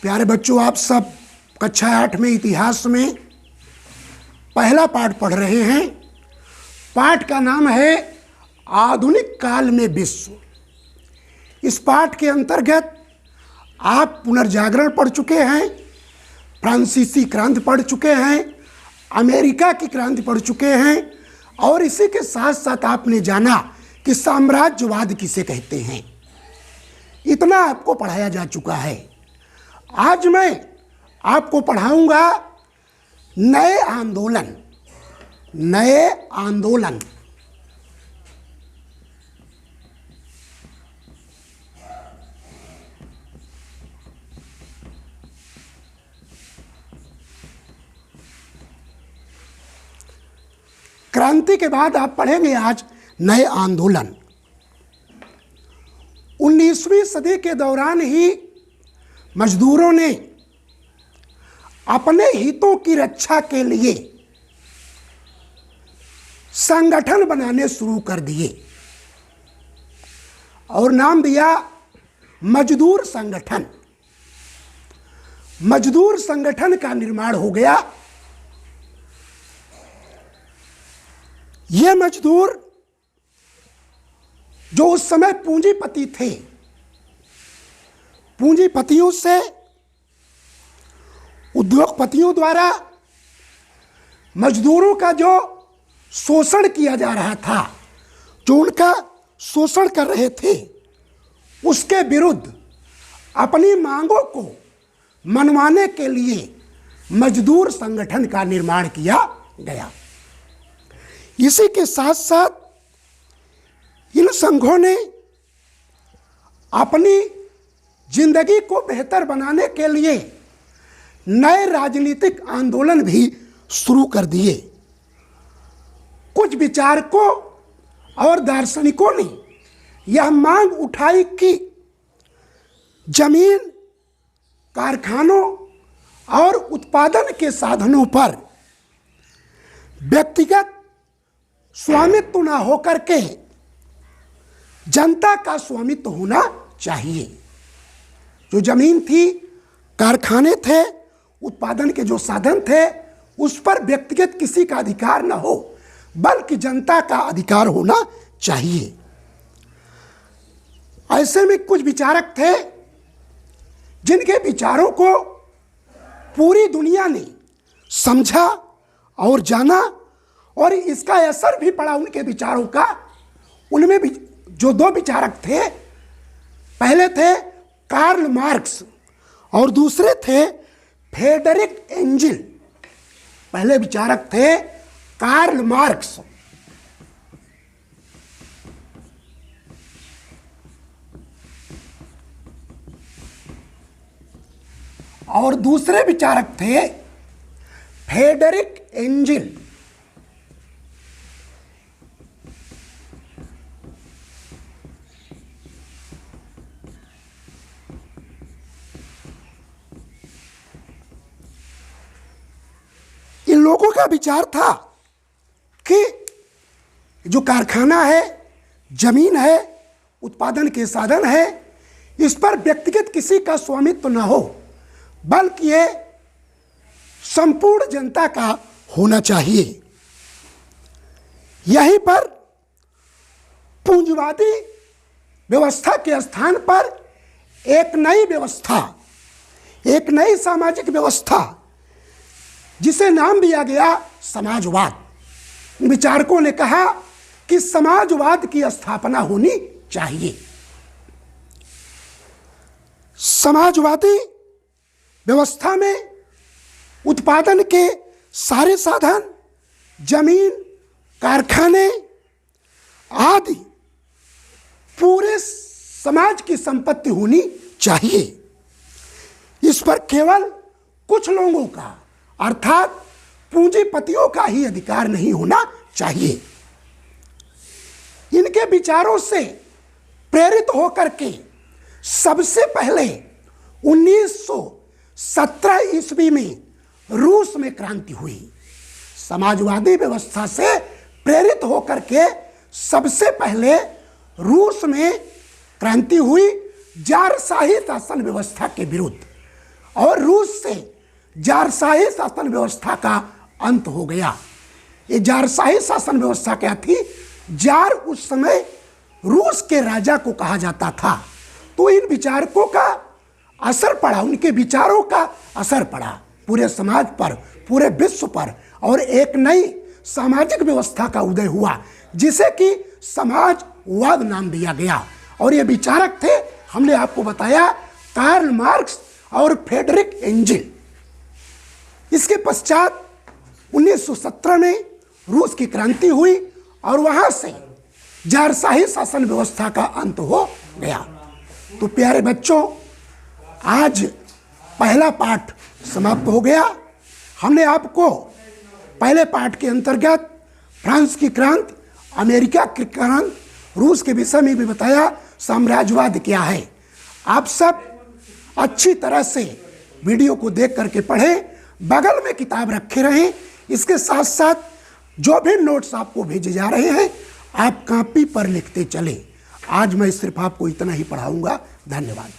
प्यारे बच्चों, आप सब कक्षा 8 में इतिहास में पहला पाठ पढ़ रहे हैं। पाठ का नाम है आधुनिक काल में विश्व। इस पाठ के अंतर्गत आप पुनर्जागरण पढ़ चुके हैं, फ्रांसीसी क्रांति पढ़ चुके हैं, अमेरिका की क्रांति पढ़ चुके हैं और इसी के साथ साथ आपने जाना कि साम्राज्यवाद किसे कहते हैं। इतना आपको पढ़ाया जा चुका है। आज मैं आपको पढ़ाऊंगा नए आंदोलन। क्रांति के बाद आप पढ़ेंगे आज नए आंदोलन। 19वीं सदी के दौरान ही मजदूरों ने अपने हितों की रक्षा के लिए संगठन बनाने शुरू कर दिए और नाम दिया मजदूर संगठन। मजदूर संगठन का निर्माण हो गया। ये मजदूर जो उस समय पूंजीपति थे, पूंजीपतियों से उद्योगपतियों द्वारा मजदूरों का जो शोषण किया जा रहा था, जो उनका शोषण कर रहे थे, उसके विरुद्ध अपनी मांगों को मनवाने के लिए मजदूर संगठन का निर्माण किया गया। इसी के साथ साथ इन संघों ने अपनी जिंदगी को बेहतर बनाने के लिए नए राजनीतिक आंदोलन भी शुरू कर दिए। कुछ विचारकों और दार्शनिकों ने यह मांग उठाई कि जमीन, कारखानों और उत्पादन के साधनों पर व्यक्तिगत स्वामित्व न होकर के जनता का स्वामित्व होना चाहिए। जो जमीन थी, कारखाने थे, उत्पादन के जो साधन थे, उस पर व्यक्तिगत किसी का अधिकार न हो, बल्कि जनता का अधिकार होना चाहिए। ऐसे में कुछ विचारक थे जिनके विचारों को पूरी दुनिया ने समझा और जाना और इसका असर भी पड़ा उनके विचारों का। उनमें भी जो दो विचारक थे, पहले थे कार्ल मार्क्स और दूसरे थे फ्रेडरिक एंजिल। पहले विचारक थे कार्ल मार्क्स और दूसरे विचारक थे फ्रेडरिक एंजिल। इन लोगों का विचार था कि जो कारखाना है, जमीन है, उत्पादन के साधन है, इस पर व्यक्तिगत किसी का स्वामित्व न हो, बल्कि ये संपूर्ण जनता का होना चाहिए। यहीं पर पूंजीवादी व्यवस्था के स्थान पर एक नई व्यवस्था, एक नई सामाजिक व्यवस्था, जिसे नाम दिया गया समाजवाद। विचारकों ने कहा कि समाजवाद की स्थापना होनी चाहिए। समाजवादी व्यवस्था में उत्पादन के सारे साधन, जमीन, कारखाने आदि पूरे समाज की संपत्ति होनी चाहिए। इस पर केवल कुछ लोगों का अर्थात पूंजीपतियों का ही अधिकार नहीं होना चाहिए। इनके विचारों से प्रेरित होकर के सबसे पहले 1917 ईस्वी में रूस में क्रांति हुई। समाजवादी व्यवस्था से प्रेरित होकर के सबसे पहले रूस में क्रांति हुई जारशाही शासन व्यवस्था के विरुद्ध। और रूस से जारशाही शासन व्यवस्था का अंत हो गया। ये जारशाही शासन व्यवस्था क्या थी? जार उस समय रूस के राजा को कहा जाता था। तो इन विचारकों का असर पड़ा, उनके विचारों का असर पड़ा पूरे समाज पर, पूरे विश्व पर, और एक नई सामाजिक व्यवस्था का उदय हुआ जिसे कि समाजवाद नाम दिया गया। और ये विचारक थे, हमने आपको बताया, कार्ल मार्क्स और फ्रेडरिक एंजिल। इसके पश्चात 1917 में रूस की क्रांति हुई और वहां से जारशाही शासन व्यवस्था का अंत हो गया। तो प्यारे बच्चों, आज पहला पाठ समाप्त हो गया। हमने आपको पहले पाठ के अंतर्गत फ्रांस की क्रांति, अमेरिका की क्रांति, रूस के विषय में भी बताया साम्राज्यवाद क्या है। आप सब अच्छी तरह से वीडियो को देख करके पढ़ें, बगल में किताब रखे रहें। इसके साथ साथ जो भी नोट्स आपको भेजे जा रहे हैं आप कॉपी पर लिखते चलें। आज मैं सिर्फ आपको इतना ही पढ़ाऊंगा। धन्यवाद।